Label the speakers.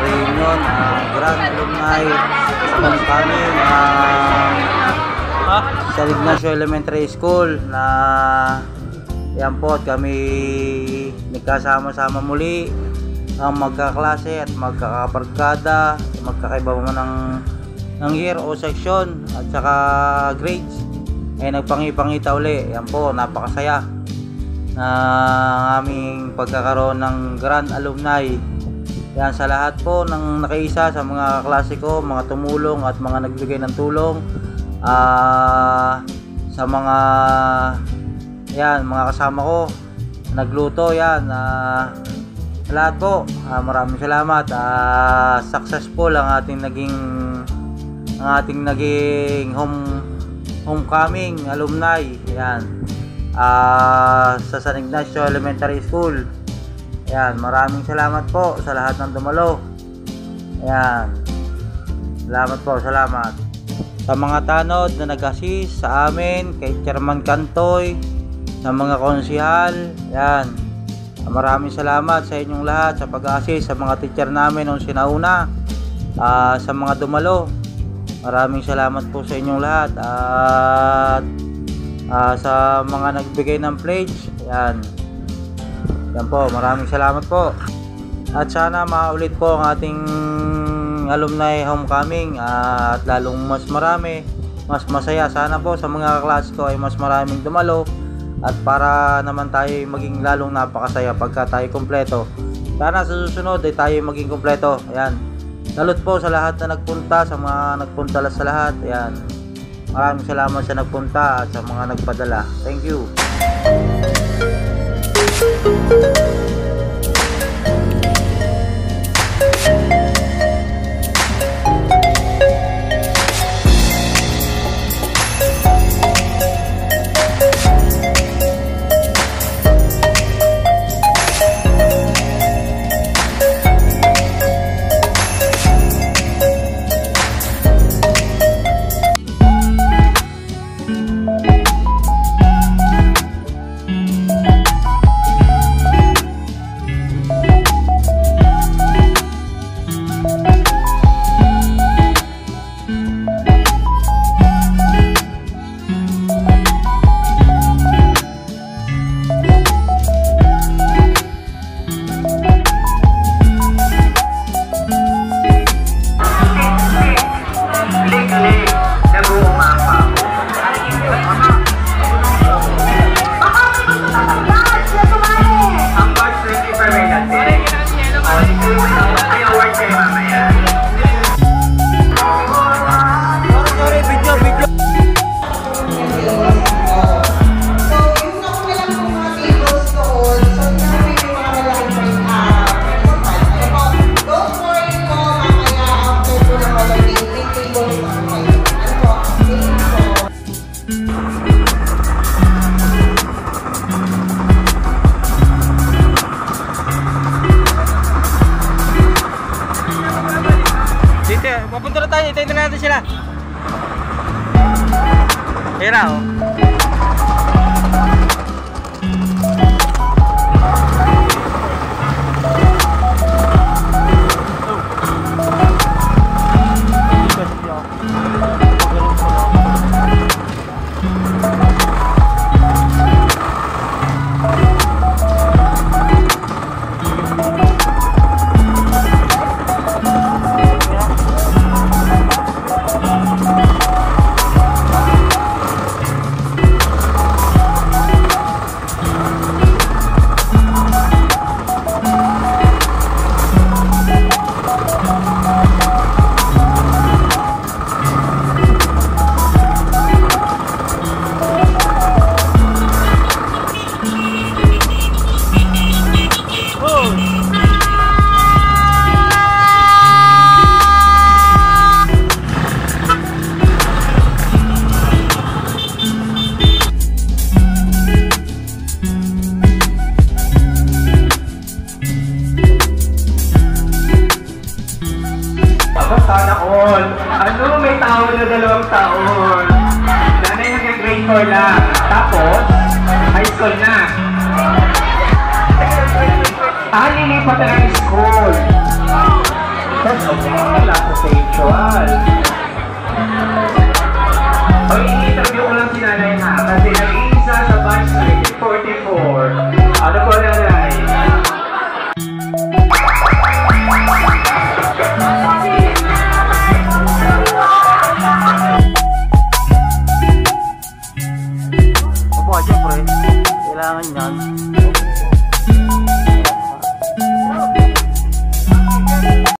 Speaker 1: reunion, Grand Alumni Homecoming sa Ignacio Elementary School na yan po at kami nagkasama-sama muli ang magkaklase at magkakabarkada, magkakaiba man ng year o section at saka grades ay nagpangipangita uli. Yan po, napakasaya na aming pagkakaroon ng Grand Alumni. Yan sa lahat po ng nakaisa, sa mga kaklase ko, mga tumulong at mga nagbigay ng tulong, sa mga yan, mga kasama ko nagluto yan, lahat po, maraming salamat. Successful ang ating naging homecoming alumni yan, sa San Ignacio Elementary School. Yan, maraming salamat po sa lahat ng dumalo. Yan, salamat po, salamat sa mga tanod na nag-assist sa amin, kay Chairman Kantoy, sa mga konsihal. Yan, maraming salamat sa inyong lahat sa pag-assist, sa mga teacher namin nung sinauna, sa mga dumalo. Maraming salamat po sa inyong lahat at sa mga nagbigay ng pledge. Yan po, maraming salamat po. At sana maulit po ang ating alumni homecoming at lalong mas marami, mas masaya. Sana po sa mga kaklase ko ay mas maraming dumalo at para naman tayo maging lalong napakasaya pagka tayo kompleto. Sana sa susunod ay tayo maging kompleto. Ayan, salute po sa lahat na nagpunta, sa mga nagpunta sa lahat. Ayan, maraming salamat sa nagpunta at sa mga nagpadala. Thank you. Papunta na tayo, itayin na natin sila. Ayan na, oh.
Speaker 2: Sana all. Ano, may taon na 2 taon. Nanay nag-grade 4 lang. Tapos, high school na. Lilipat na ng school. That's okay, lasa sexual. Pag i-interview ko lang si nanay ha, kasi nag-iisa sa batch 1944. Ano po nanay?
Speaker 1: Opo, syempre, kailangan yan.